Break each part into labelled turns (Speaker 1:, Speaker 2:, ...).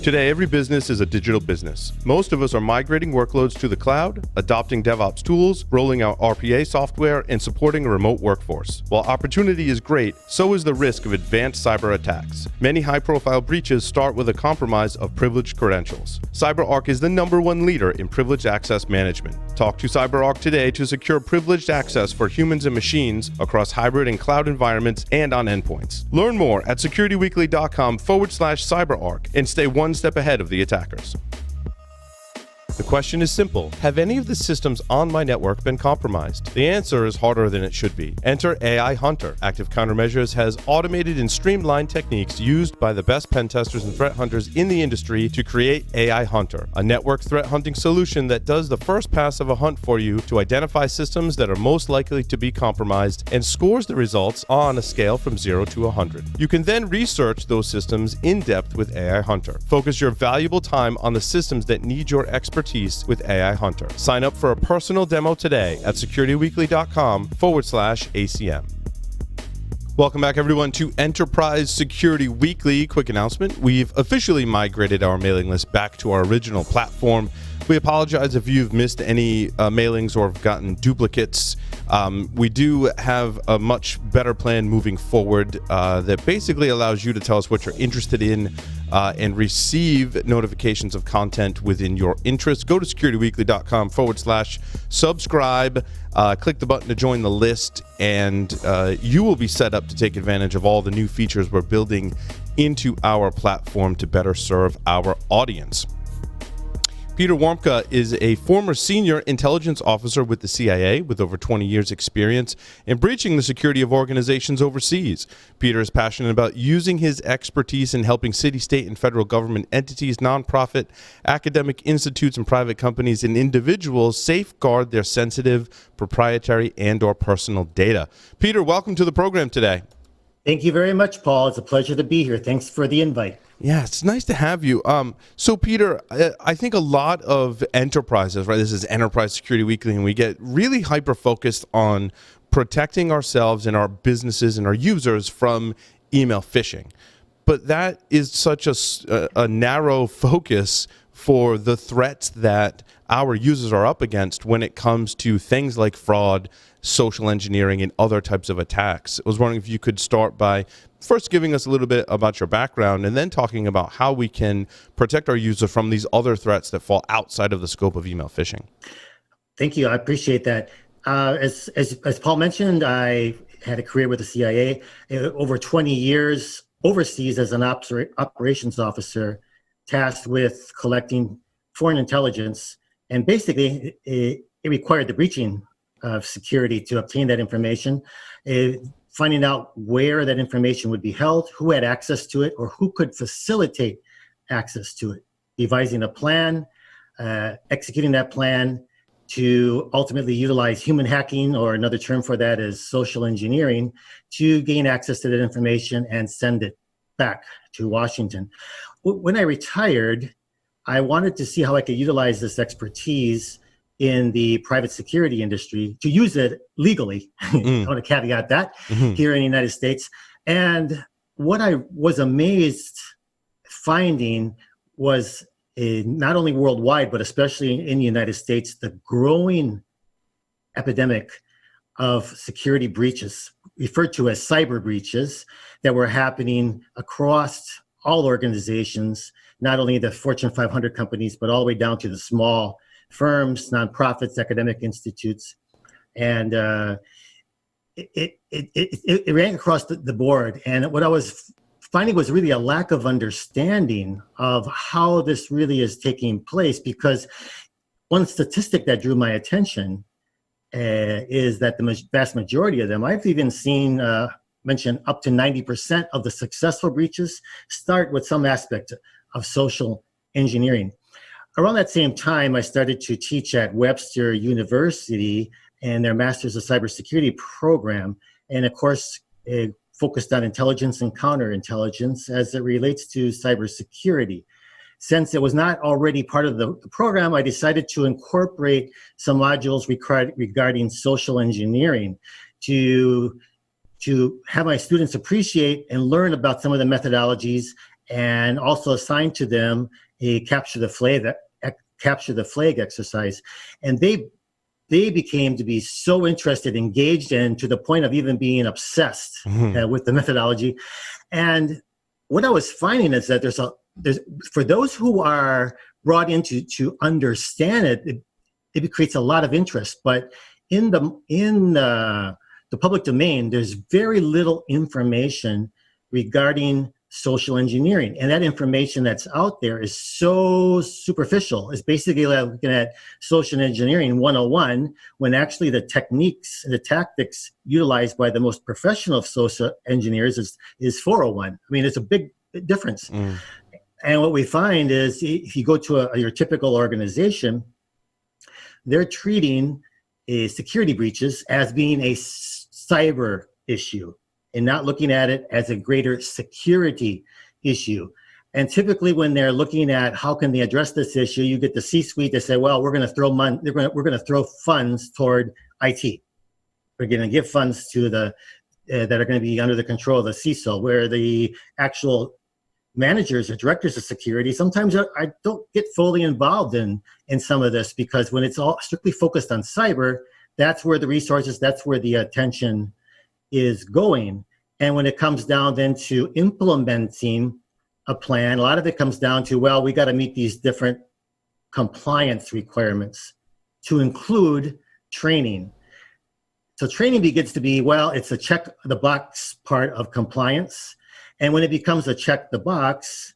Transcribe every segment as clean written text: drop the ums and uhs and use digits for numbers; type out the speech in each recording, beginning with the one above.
Speaker 1: Today, every business is a digital business. Most of us are migrating workloads to the cloud, adopting DevOps tools, rolling out RPA software, and supporting a remote workforce. While opportunity is great, so is the risk of advanced cyber attacks. Many high-profile breaches start with a compromise of privileged credentials. CyberArk is the #1 leader in privileged access management. Talk to CyberArk today to secure privileged access for humans and machines across hybrid and cloud environments and on endpoints. Learn more at securityweekly.com/CyberArk and stay one step ahead of the attackers. The question is simple. Have any of the systems on my network been compromised? The answer is harder than it should be. Enter AI Hunter. Active Countermeasures has automated and streamlined techniques used by the best pen testers and threat hunters in the industry to create AI Hunter, a network threat hunting solution that does the first pass of a hunt for you to identify systems that are most likely to be compromised and scores the results on a scale from 0 to 100. You can then research those systems in depth with AI Hunter. Focus your valuable time on the systems that need your expertise with AI Hunter. Sign up for a personal demo today at securityweekly.com/ACM. Welcome back, everyone, to Enterprise Security Weekly. Quick announcement. We've officially migrated our mailing list back to our original platform. We apologize if you've missed any mailings or have gotten duplicates. We do have a much better plan moving forward that basically allows you to tell us what you're interested in and receive notifications of content within your interest. Go to securityweekly.com/subscribe. Click the button to join the list, and you will be set up to take advantage of all the new features we're building into our platform to better serve our audience. Peter Warmka is a former senior intelligence officer with the CIA with over 20 years experience in breaching the security of organizations overseas. Peter is passionate about using his expertise in helping city, state, and federal government entities, nonprofit, academic institutes, and private companies and individuals safeguard their sensitive, proprietary, and/or personal data. Peter, welcome to the program today.
Speaker 2: Thank you very much, Paul. It's a pleasure to be here. Thanks for the invite.
Speaker 1: Yeah, it's nice to have you. So, Peter, I think a lot of enterprises, right? This is Enterprise Security Weekly, and we get really hyper-focused on protecting ourselves and our businesses and our users from email phishing. But that is such a narrow focus for the threats that our users are up against when it comes to things like fraud, social engineering, and other types of attacks. I was wondering if you could start by first giving us a little bit about your background and then talking about how we can protect our user from these other threats that fall outside of the scope of email phishing.
Speaker 2: Thank you. I appreciate that. As Paul mentioned, I had a career with the CIA, over 20 years overseas as an operations officer tasked with collecting foreign intelligence. And basically, it required the breaching of security to obtain that information, finding out where that information would be held, who had access to it, or who could facilitate access to it, devising a plan, executing that plan to ultimately utilize human hacking, or another term for that is social engineering, to gain access to that information and send it back to Washington. When I retired, I wanted to see how I could utilize this expertise in the private security industry to use it legally. I want to caveat that here in the United States. And what I was amazed finding was not only worldwide, but especially in the United States, the growing epidemic of security breaches, referred to as cyber breaches, that were happening across all organizations, not only the Fortune 500 companies, but all the way down to the small firms, nonprofits, academic institutes. And it ran across the board. And what I was finding was really a lack of understanding of how this really is taking place, because one statistic that drew my attention is that the vast majority of them, I've even seen mentioned up to 90% of the successful breaches start with some aspect of social engineering. Around that same time, I started to teach at Webster University in their Masters of Cybersecurity program. And of course, it focused on intelligence and counterintelligence as it relates to cybersecurity. Since it was not already part of the program, I decided to incorporate some modules regarding social engineering to have my students appreciate and learn about some of the methodologies and also assigned to them a capture the flag exercise. And they became to be so interested, engaged in, to the point of even being obsessed with the methodology. And what I was finding is that there's for those who are brought into to understand it, it creates a lot of interest. But in the public domain, there's very little information regarding social engineering. And that information that's out there is so superficial. It's basically like looking at social engineering 101, when actually the techniques, the tactics utilized by the most professional of social engineers is 401. I mean, it's a big difference. And what we find is if you go to your typical organization, they're treating security breaches as being a cyber issue and not looking at it as a greater security issue. And typically when they're looking at how can they address this issue, you get the C-suite that say, well, we're going to throw funds toward IT. We're going to give funds to that are going to be under the control of the CISO, where the actual managers or directors of security sometimes I don't get fully involved in some of this, because when it's all strictly focused on cyber, that's where the resources, that's where the attention is going. And when it comes down then to implementing a plan, a lot of it comes down to, well, we got to meet these different compliance requirements to include training. So training begins to be, well, it's a check the box part of compliance. And when it becomes a check the box,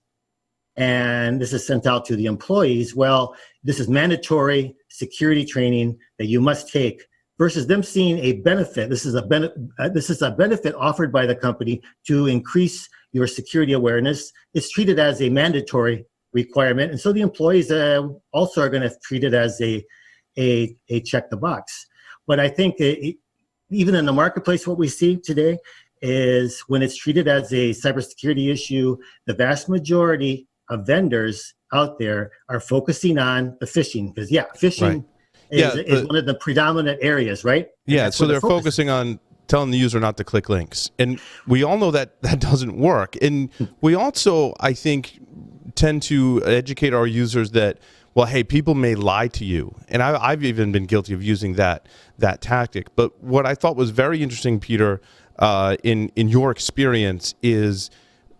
Speaker 2: and this is sent out to the employees, well, this is mandatory security training that you must take, versus them seeing a benefit. This is a benefit offered by the company to increase your security awareness. It's treated as a mandatory requirement. And so the employees also are going to treat it as a check the box. But I think even in the marketplace, what we see today is when it's treated as a cybersecurity issue, the vast majority of vendors out there are focusing on the phishing. Because phishing is one of the predominant areas, right?
Speaker 1: Yeah, so they're focusing on telling the user not to click links. And we all know that that doesn't work. And we also, I think, tend to educate our users that, well, hey, people may lie to you. And I've even been guilty of using that tactic. But what I thought was very interesting, Peter, in your experience, is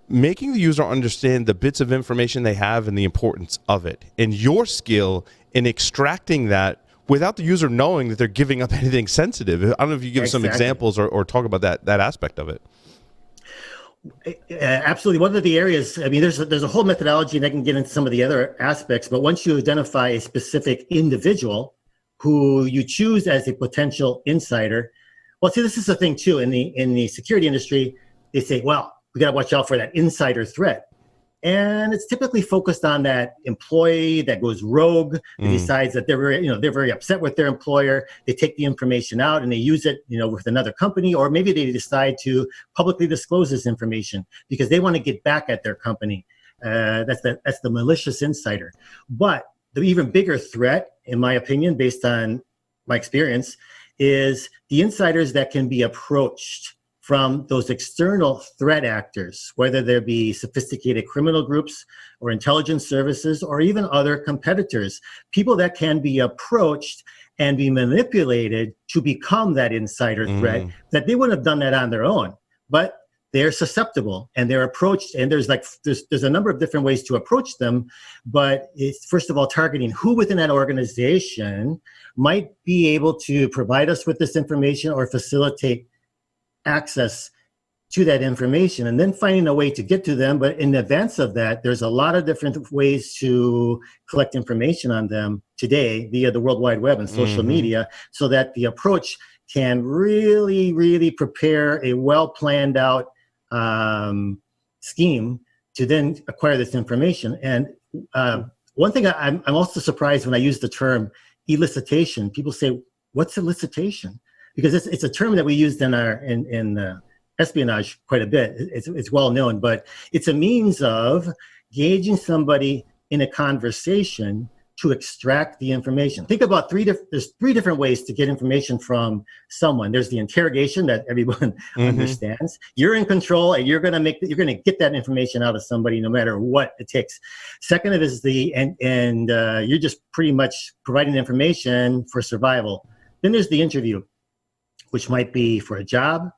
Speaker 1: making the user understand the bits of information they have and the importance of it, and your skill in extracting that without the user knowing that they're giving up anything sensitive. I don't know if you give some examples or talk about that aspect of it.
Speaker 2: Absolutely. One of the areas, I mean, there's a whole methodology, and I can get into some of the other aspects, but once you identify a specific individual who you choose as a potential insider, well, see, this is the thing too, in the security industry, they say, well, we got to watch out for that insider threat. And it's typically focused on that employee that goes rogue, and decides that they're very upset with their employer. They take the information out and they use it, with another company, or maybe they decide to publicly disclose this information because they want to get back at their company. That's the malicious insider. But the even bigger threat, in my opinion, based on my experience, is the insiders that can be approached from those external threat actors, whether there be sophisticated criminal groups or intelligence services or even other competitors, people that can be approached and be manipulated to become that insider threat, that they wouldn't have done that on their own, but they're susceptible and they're approached. And there's a number of different ways to approach them, but it's first of all targeting who within that organization might be able to provide us with this information or facilitate access to that information, and then finding a way to get to them. But in advance of that, there's a lot of different ways to collect information on them today via the World Wide Web and social media, so that the approach can really, really prepare a well-planned out scheme to then acquire this information. And one thing I'm also surprised when I use the term elicitation. People say, what's elicitation? Because it's a term that we used in espionage quite a bit. It's well known, but it's a means of gauging somebody in a conversation to extract the information. Think about there's three different ways to get information from someone. There's the interrogation that everyone understands. You're in control, and you're going to get that information out of somebody no matter what it takes. Second of it is you're just pretty much providing information for survival. Then there's the interview, which might be for a job,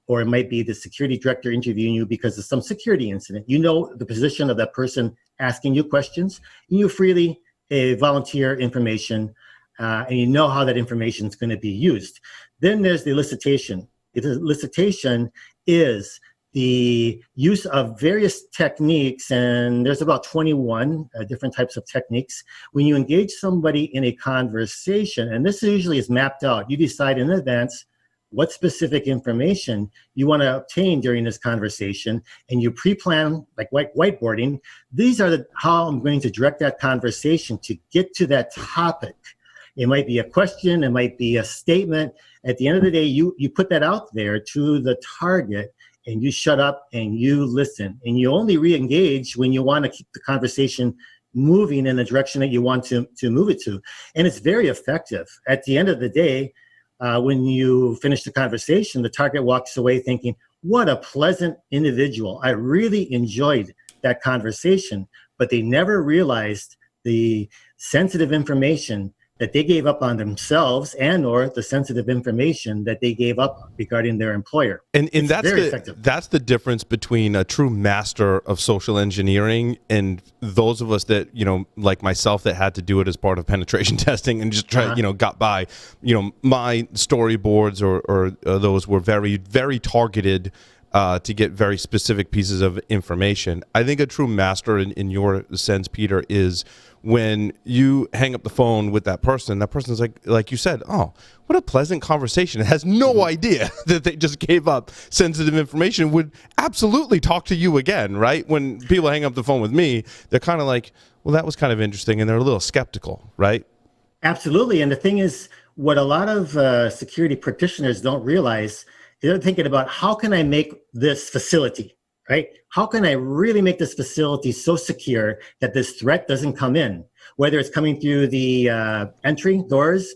Speaker 2: or it might be the security director interviewing you because of some security incident. You know the position of that person asking you questions, and you freely volunteer information, and you know how that information is going to be used. Then there's the elicitation. The elicitation is the use of various techniques, and there's about 21 different types of techniques. When you engage somebody in a conversation, and this usually is mapped out, you decide in advance what specific information you want to obtain during this conversation, and you pre-plan, like whiteboarding. These are how I'm going to direct that conversation to get to that topic. It might be a question, it might be a statement. At the end of the day, you put that out there to the target, and you shut up and you listen. And you only re-engage when you want to keep the conversation moving in the direction that you want to move it to. And it's very effective. At the end of the day, when you finish the conversation, the target walks away thinking, what a pleasant individual. I really enjoyed that conversation, but they never realized the sensitive information that they gave up on themselves, and or the sensitive information that they gave up regarding their employer.
Speaker 1: And that's the difference between a true master of social engineering and those of us that, like myself, that had to do it as part of penetration testing and just try, got by. My storyboards or those were very, very targeted to get very specific pieces of information. I think a true master in your sense, Peter, is when you hang up the phone with that person's like you said, oh, what a pleasant conversation. It has no idea that they just gave up sensitive information, would absolutely talk to you again, right? When people hang up the phone with me, they're kind of like, well, that was kind of interesting, and they're a little skeptical, right?
Speaker 2: Absolutely. And the thing is, what a lot of security practitioners don't realize, they're thinking about, how can I make this facility, right? How can I really make this facility so secure that this threat doesn't come in? Whether it's coming through the entry doors,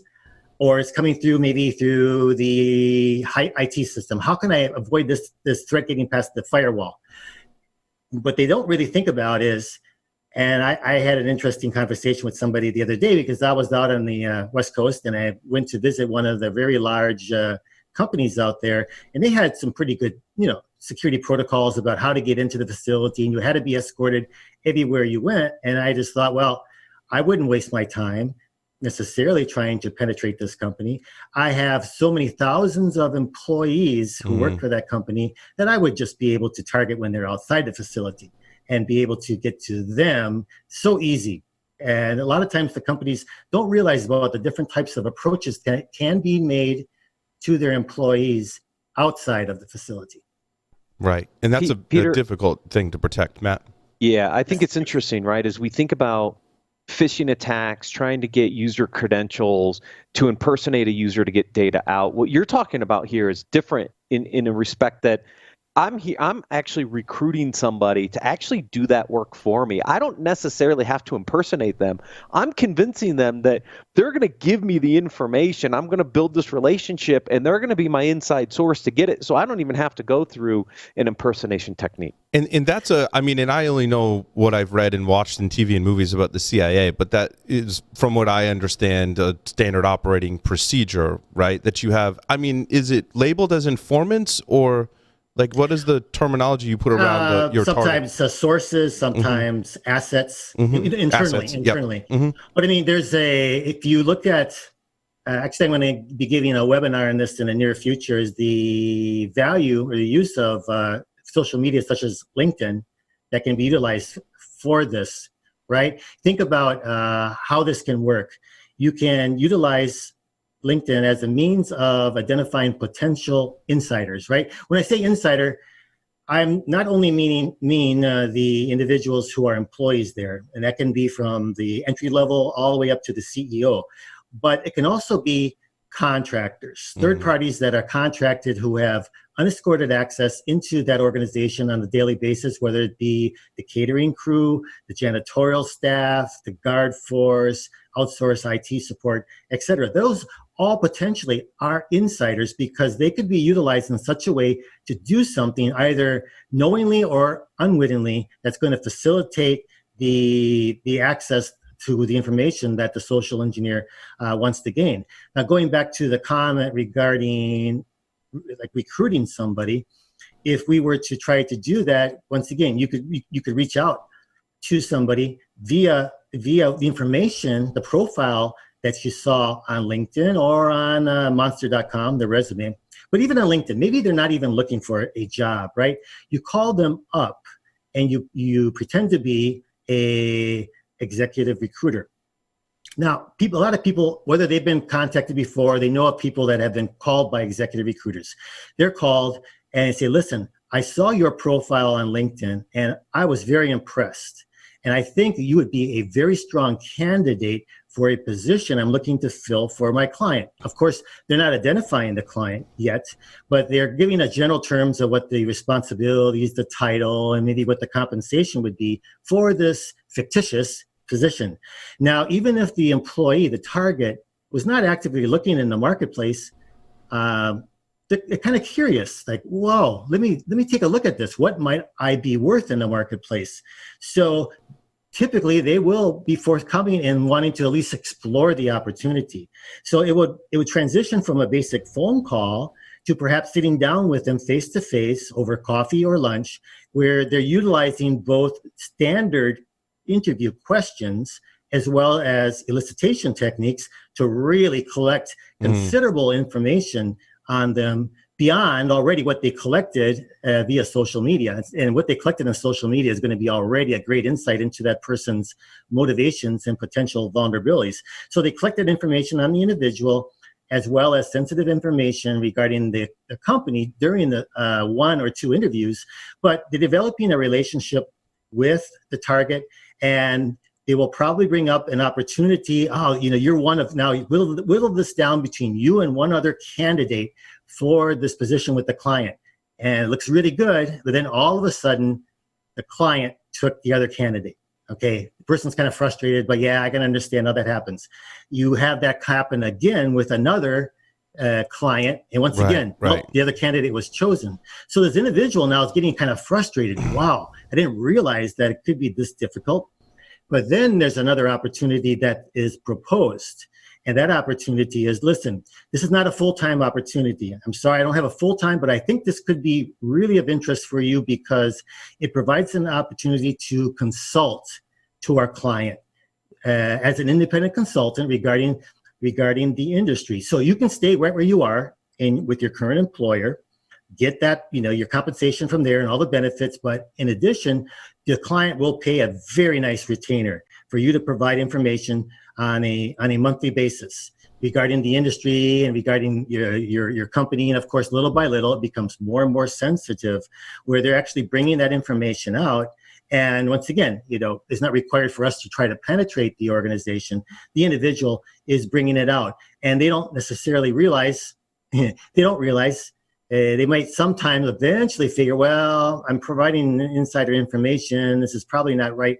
Speaker 2: or it's coming through maybe through the IT system. How can I avoid this threat getting past the firewall? What they don't really think about is, and I had an interesting conversation with somebody the other day, because I was out on the West Coast, and I went to visit one of the very large companies out there, and they had some pretty good, security protocols about how to get into the facility, and you had to be escorted everywhere you went. And I just thought, well, I wouldn't waste my time necessarily trying to penetrate this company. I have so many thousands of employees who work for that company that I would just be able to target when they're outside the facility and be able to get to them so easy. And a lot of times the companies don't realize about the different types of approaches that can be made to their employees outside of the facility.
Speaker 1: Right. And that's Peter, a difficult thing to protect, Matt.
Speaker 3: Yeah, I think it's interesting, right? As we think about phishing attacks, trying to get user credentials to impersonate a user to get data out, what you're talking about here is different in a respect that I'm actually recruiting somebody to actually do that work for me. I don't necessarily have to impersonate them. I'm convincing them that they're going to give me the information. I'm going to build this relationship, and they're going to be my inside source to get it. So I don't even have to go through an impersonation technique.
Speaker 1: And that's and I only know what I've read and watched in TV and movies about the CIA, but that is, from what I understand, a standard operating procedure, right? That you have. Is it labeled as informants, or like, what is the terminology you put around your
Speaker 2: sometimes
Speaker 1: target?
Speaker 2: Sources, sometimes assets, internally.
Speaker 1: Yep.
Speaker 2: But if you look at, actually I'm going to be giving a webinar on this in the near future, is the value or the use of social media such as LinkedIn that can be utilized for this, right? Think about how this can work. You can utilize LinkedIn as a means of identifying potential insiders, right? When I say insider, I'm not only mean the individuals who are employees there, and that can be from the entry level all the way up to the CEO, but it can also be contractors, third parties that are contracted who have unescorted access into that organization on a daily basis, whether it be the catering crew, the janitorial staff, the guard force, outsourced IT support, etc. Those all potentially are insiders because they could be utilized in such a way to do something either knowingly or unwittingly that's going to facilitate the access to the information that the social engineer wants to gain. Now, going back to the comment regarding like recruiting somebody, if we were to try to do that, once again, you could reach out to somebody via the information, the profile that you saw on LinkedIn or on monster.com, the resume. But even on LinkedIn, maybe they're not even looking for a job, right? You call them up and you pretend to be a executive recruiter. Now, a lot of people, whether they've been contacted before, they know of people that have been called by executive recruiters. They're called and say, listen, I saw your profile on LinkedIn and I was very impressed. And I think you would be a very strong candidate for a position I'm looking to fill for my client. Of course, they're not identifying the client yet, but they're giving a general terms of what the responsibilities, the title, and maybe what the compensation would be for this fictitious position. Now, even if the employee, the target, was not actively looking in the marketplace, they're kind of curious, like, whoa, let me take a look at this. What might I be worth in the marketplace? So typically they will be forthcoming and wanting to at least explore the opportunity. So it would transition from a basic phone call to perhaps sitting down with them face to face over coffee or lunch, where they're utilizing both standard interview questions as well as elicitation techniques to really collect considerable information on them beyond already what they collected via social media. And what they collected on social media is going to be already a great insight into that person's motivations and potential vulnerabilities. So they collected information on the individual as well as sensitive information regarding the company during the one or two interviews, but they're developing a relationship with the target, and they will probably bring up an opportunity. Oh, you're one of, now whittle this down between you and one other candidate for this position with the client. And it looks really good, but then all of a sudden, the client took the other candidate. Okay, the person's kind of frustrated, but yeah, I can understand how that happens. You have that happen again with another client, and once again, the other candidate was chosen. So this individual now is getting kind of frustrated. Wow, I didn't realize that it could be this difficult. But then there's another opportunity that is proposed. And that opportunity is, listen, this is not a full-time opportunity. I'm sorry, I don't have a full-time, but I think this could be really of interest for you because it provides an opportunity to consult to our client as an independent consultant regarding the industry. So you can stay right where you are with your current employer, get that, your compensation from there and all the benefits. But in addition, the client will pay a very nice retainer for you to provide information on a monthly basis regarding the industry and regarding your company. And of course, little by little, it becomes more and more sensitive where they're actually bringing that information out. And once again, it's not required for us to try to penetrate the organization. The individual is bringing it out, and they don't necessarily realize, they might sometimes eventually figure, well, I'm providing insider information. This is probably not right,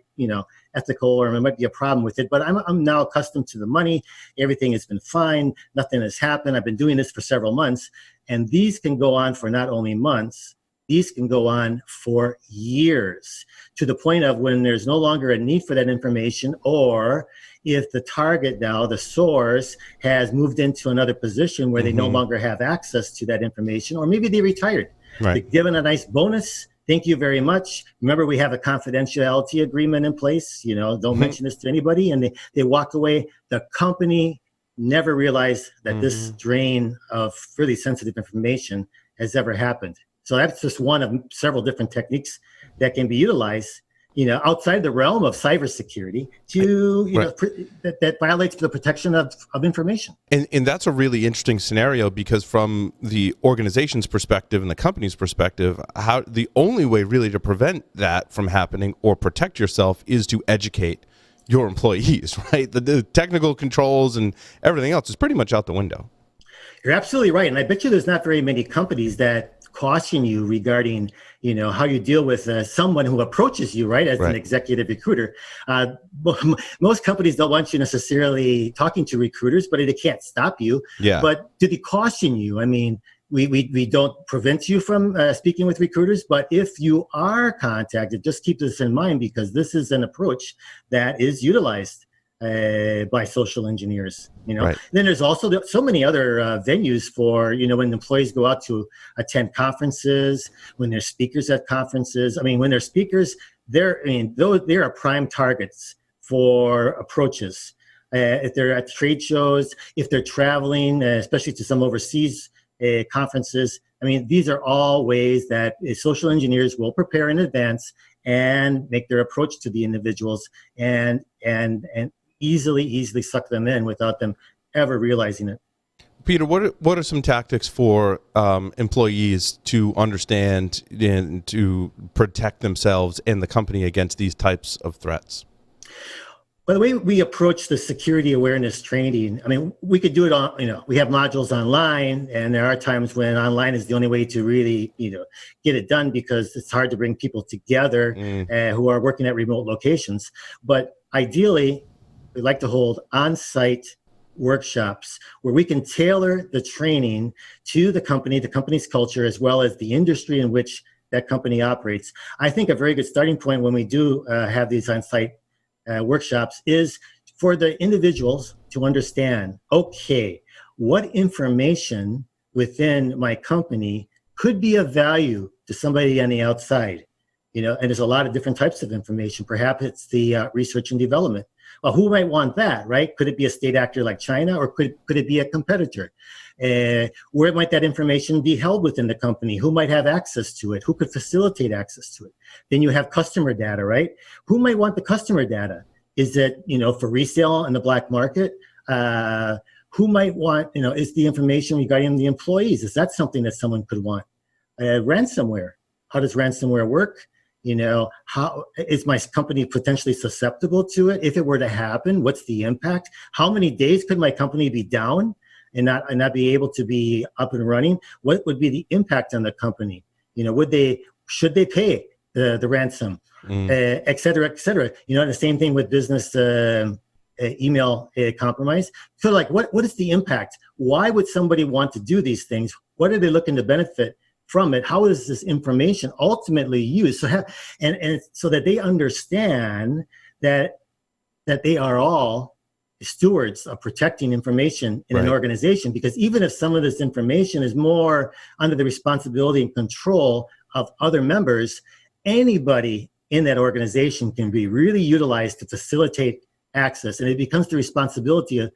Speaker 2: ethical, or there might be a problem with it, but I'm now accustomed to the money. Everything has been fine. Nothing has happened. I've been doing this for several months. And these can go on for not only months, these can go on for years, to the point of when there's no longer a need for that information, or if the target now, the source, has moved into another position where they no longer have access to that information, or maybe they retired. Right. They're given a nice bonus. Thank you very much. Remember, we have a confidentiality agreement in place. Don't mention this to anybody. And they walk away. The company never realized that this drain of really sensitive information has ever happened. So that's just one of several different techniques that can be utilized, outside the realm of cybersecurity that violates the protection of information.
Speaker 1: And that's a really interesting scenario, because from the organization's perspective and the company's perspective, how the only way really to prevent that from happening or protect yourself is to educate your employees, right? The technical controls and everything else is pretty much out the window.
Speaker 2: You're absolutely right. And I bet you there's not very many companies that caution you regarding, how you deal with someone who approaches you, right, as an executive recruiter. Most companies don't want you necessarily talking to recruiters, but it can't stop you.
Speaker 1: Yeah.
Speaker 2: But do they caution you? I mean, we don't prevent you from speaking with recruiters, but if you are contacted, just keep this in mind, because this is an approach that is utilized by social engineers.
Speaker 1: Right.
Speaker 2: Then there's also so many other venues for, when employees go out to attend conferences, when they're speakers at conferences. I mean, when they're speakers, they are prime targets for approaches. If they're at trade shows, if they're traveling, especially to some overseas conferences. I mean, these are all ways that social engineers will prepare in advance and make their approach to the individuals and easily suck them in without them ever realizing it.
Speaker 1: Peter, what are some tactics for employees to understand and to protect themselves and the company against these types of threats?
Speaker 2: By the way we approach the security awareness training, I mean, we could do it on, we have modules online, and there are times when online is the only way to really, get it done, because it's hard to bring people together who are working at remote locations. But ideally, we like to hold on-site workshops where we can tailor the training to the company's culture, as well as the industry in which that company operates. I think a very good starting point when we do have these on-site workshops is for the individuals to understand, okay, what information within my company could be of value to somebody on the outside, and there's a lot of different types of information. Perhaps it's the research and development. Well, who might want that, right? Could it be a state actor like China, or could it be a competitor? Where might that information be held within the company? Who might have access to it? Who could facilitate access to it? Then you have customer data, right? Who might want the customer data? Is it, for resale in the black market? Who might want, is the information regarding the employees? Is that something that someone could want? Ransomware. How does ransomware work? How is my company potentially susceptible to it? If it were to happen, what's the impact? How many days could my company be down and not be able to be up and running? What would be the impact on the company? Should they pay the ransom, et cetera, et cetera? The same thing with business email compromise. So what is the impact? Why would somebody want to do these things? What are they looking to benefit from it? How is this information ultimately used? So so that they understand that they are all stewards of protecting information in an organization, because even if some of this information is more under the responsibility and control of other members, anybody in that organization can be really utilized to facilitate access, and it becomes the responsibility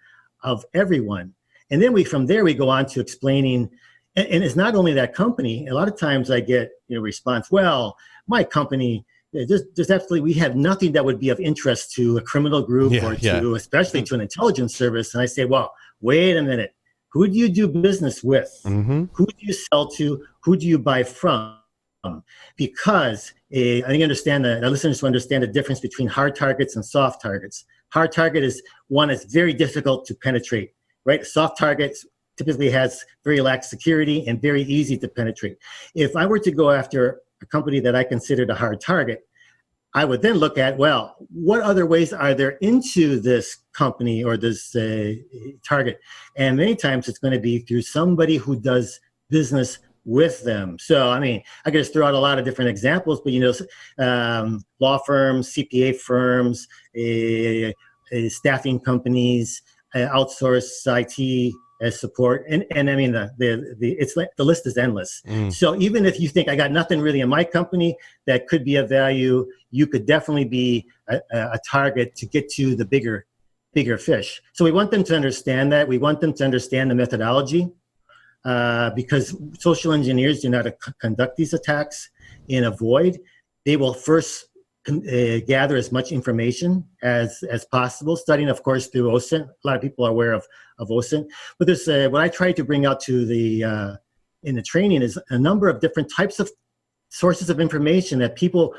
Speaker 2: of everyone. And then from there we go on to explaining. And it's not only that company. A lot of times I get response, well, my company, there's absolutely, we have nothing that would be of interest to a criminal group especially to an intelligence service. And I say, well, wait a minute. Who do you do business with? Who do you sell to? Who do you buy from? Because I think the listeners will understand the difference between hard targets and soft targets. Hard target is one that's very difficult to penetrate, right? Soft targets typically has very lax security and very easy to penetrate. If I were to go after a company that I considered a hard target, I would then look at, well, what other ways are there into this company or this target? And many times it's going to be through somebody who does business with them. So, I mean, I could just throw out a lot of different examples, but, law firms, CPA firms, staffing companies, outsource IT, support, and I mean it's like the list is endless. So even if you think I got nothing really in my company that could be of value, you could definitely be a target to get to the bigger fish. So we want them to understand that. We want them to understand the methodology, because social engineers do not conduct these attacks in a void. They will first gather as much information as possible, studying, of course, through OSINT. A lot of people are aware of OSINT. But there's what I try to bring out to in the training is a number of different types of sources of information that people,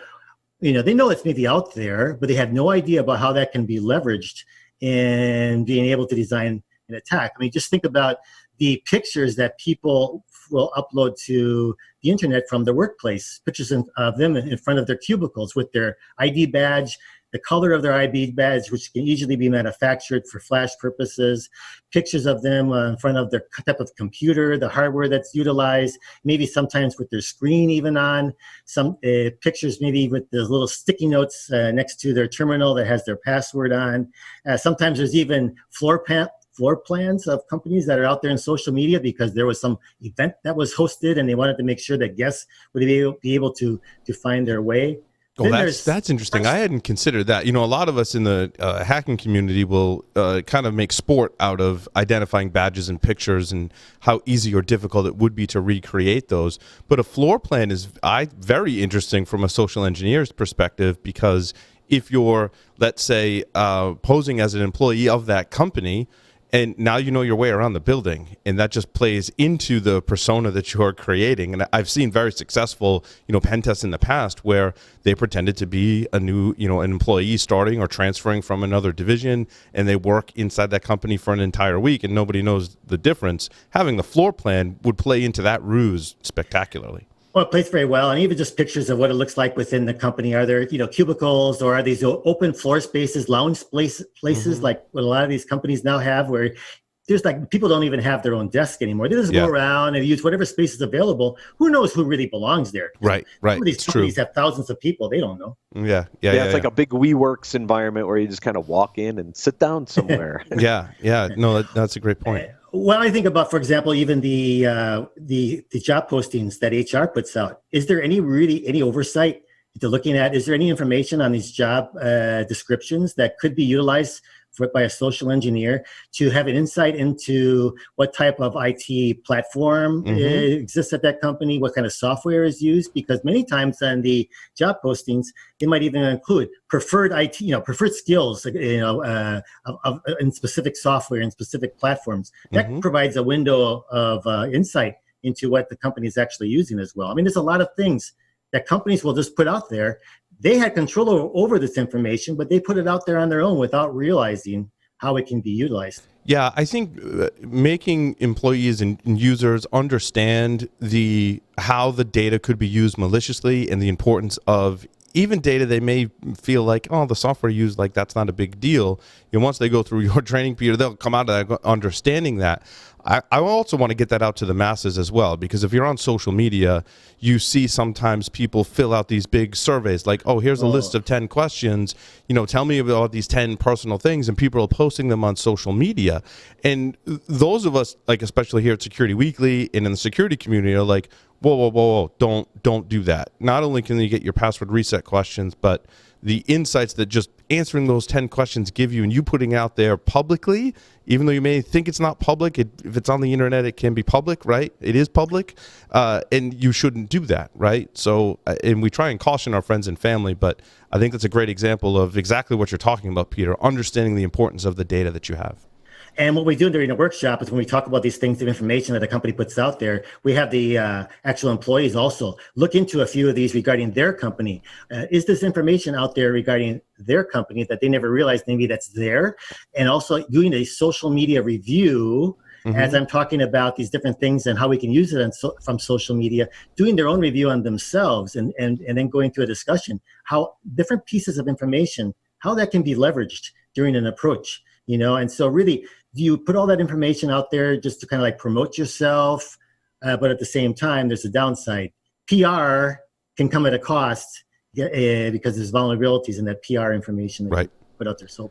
Speaker 2: they know it's maybe out there, but they have no idea about how that can be leveraged in being able to design an attack. I mean, just think about the pictures that people will upload to the internet from their workplace, pictures of them in front of their cubicles with their ID badge, the color of their ID badge, which can easily be manufactured for flash purposes, pictures of them in front of their type of computer, the hardware that's utilized, maybe sometimes with their screen even on, some pictures maybe with the little sticky notes next to their terminal that has their password on. Sometimes there's even floor plans of companies that are out there in social media because there was some event that was hosted and they wanted to make sure that guests would be able to find their way.
Speaker 1: Oh, that's interesting. I hadn't considered that. A lot of us in the hacking community will kind of make sport out of identifying badges and pictures and how easy or difficult it would be to recreate those. But a floor plan is very interesting from a social engineer's perspective, because if you're, let's say, posing as an employee of that company, and now you know your way around the building, and that just plays into the persona that you're creating. And I've seen very successful, pen tests in the past where they pretended to be a new, an employee starting or transferring from another division, and they work inside that company for an entire week, and nobody knows the difference. Having the floor plan would play into that ruse spectacularly.
Speaker 2: Well, it plays very well, and even just pictures of what it looks like within the company. Are there, cubicles, or are these open floor spaces, lounge places like what a lot of these companies now have, where there's people don't even have their own desk anymore. They just go around and use whatever space is available. Who knows who really belongs there?
Speaker 1: Right.
Speaker 2: Some of these companies have thousands of people. They don't know.
Speaker 3: Yeah. It's like a big WeWorks environment where you just kind of walk in and sit down somewhere.
Speaker 1: Yeah. No, that's a great point.
Speaker 2: Well, I think about, for example, even the job postings that HR puts out. Is there any oversight into looking at? Is there any information on these job descriptions that could be utilized by a social engineer to have an insight into what type of IT platform exists at that company, what kind of software is used? Because many times on the job postings, they might even include preferred IT, preferred skills, in specific software and specific platforms. That provides a window of insight into what the company is actually using as well. I mean, there's a lot of things that companies will just put out there. They had control over this information, but they put it out there on their own without realizing how it can be utilized.
Speaker 1: Yeah, I think making employees and users understand how the data could be used maliciously, and the importance of even data they may feel like, oh, the software used, like that's not a big deal. Once they go through your training period, they'll come out of that understanding that. I also want to get that out to the masses as well, because if you're on social media, you see sometimes people fill out these big surveys like, oh, here's a list of 10 questions, tell me about these 10 personal things, and people are posting them on social media. And those of us, like especially here at Security Weekly and in the security community, are like, whoa, don't do that. Not only can you get your password reset questions, but the insights that just answering those 10 questions give you, and you putting out there publicly, even though you may think it's not public, if it's on the internet, it can be public, right? It is public, and you shouldn't do that, right? So, and we try and caution our friends and family, but I think that's a great example of exactly what you're talking about, Peter, understanding the importance of the data that you have.
Speaker 2: And what we do during the workshop is when we talk about these things of information that a company puts out there, we have the actual employees also look into a few of these regarding their company. Is this information out there regarding their company that they never realized maybe that's there? And also doing a social media review as I'm talking about these different things and how we can use it from social media, doing their own review on themselves, and then going through a discussion, how different pieces of information, how that can be leveraged during an approach. And so really, you put all that information out there just to kind of like promote yourself, but at the same time, there's a downside. PR can come at a cost because there's vulnerabilities in that PR information that you put out there. So,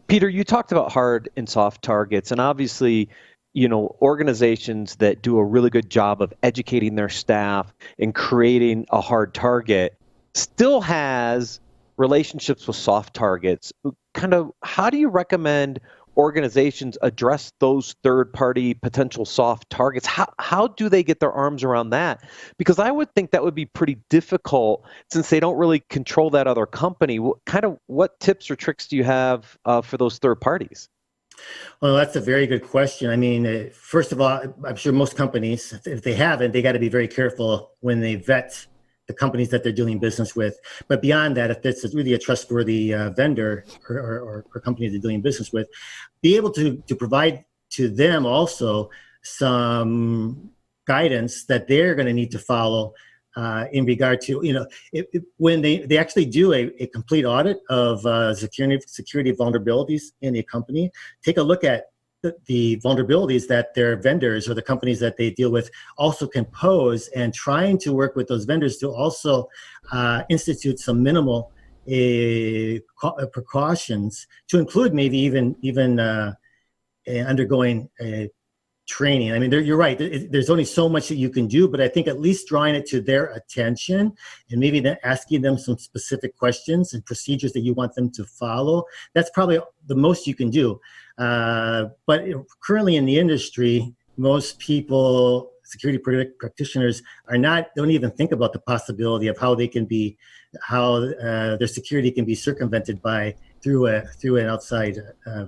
Speaker 3: Peter, you talked about hard and soft targets, and obviously, organizations that do a really good job of educating their staff and creating a hard target still has relationships with soft targets. Kind of, how do you recommend organizations address those third-party potential soft targets? How do they get their arms around that? Because I would think that would be pretty difficult since they don't really control that other company. What tips or tricks do you have for those third parties?
Speaker 2: Well, that's a very good question. I mean, first of all, I'm sure most companies, if they haven't, they got to be very careful when they vet the companies that they're doing business with. But beyond that, if it's really a trustworthy vendor or company they're doing business with, be able to provide to them also some guidance that they're going to need to follow in regard to, when they actually do a complete audit of security vulnerabilities in a company, take a look at the vulnerabilities that their vendors or the companies that they deal with also can pose, and trying to work with those vendors to also institute some minimal precautions, to include maybe even undergoing training. I mean, you're right. There's only so much that you can do, but I think at least drawing it to their attention and maybe then asking them some specific questions and procedures that you want them to follow, that's probably the most you can do. But currently in the industry, most people, security practitioners, don't even think about the possibility of how their security can be circumvented through an outside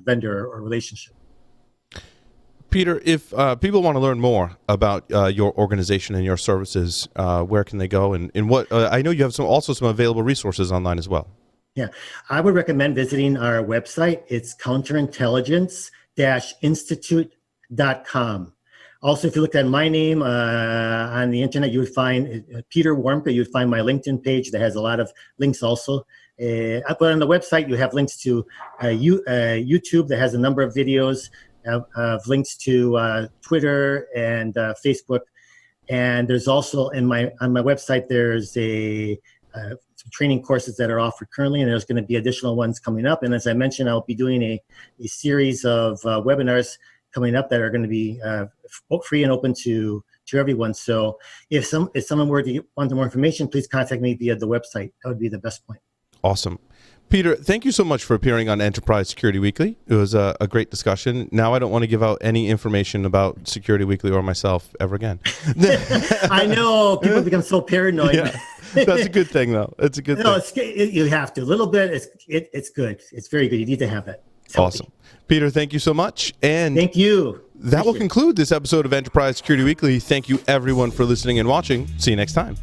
Speaker 2: vendor or relationship.
Speaker 1: Peter, if people want to learn more about your organization and your services, where can they go? And what I know you have also some available resources online as well.
Speaker 2: Yeah, I would recommend visiting our website. It's counterintelligence-institute.com. Also, if you look at my name on the internet, you would find Peter Warmka. You would find my LinkedIn page that has a lot of links also. But on the website, you have links to YouTube that has a number of videos, of links to Twitter and Facebook. And there's also on my website, there's some training courses that are offered currently, and there's going to be additional ones coming up. And as I mentioned, I'll be doing a series of webinars coming up that are going to be free and open to everyone. So if someone were to want more information, please contact me via the website. That would be the best point.
Speaker 1: Awesome. Peter, thank you so much for appearing on Enterprise Security Weekly. It was a great discussion. Now I don't want to give out any information about Security Weekly or myself ever again.
Speaker 2: I know. People become so paranoid.
Speaker 1: Yeah, that's a good thing, though. It's a good thing.
Speaker 2: You have to. A little bit. It's good. It's very good. You need to have that.
Speaker 1: Awesome. Peter, thank you so much. And
Speaker 2: thank you.
Speaker 1: That will conclude this episode of Enterprise Security Weekly. Thank you, everyone, for listening and watching. See you next time.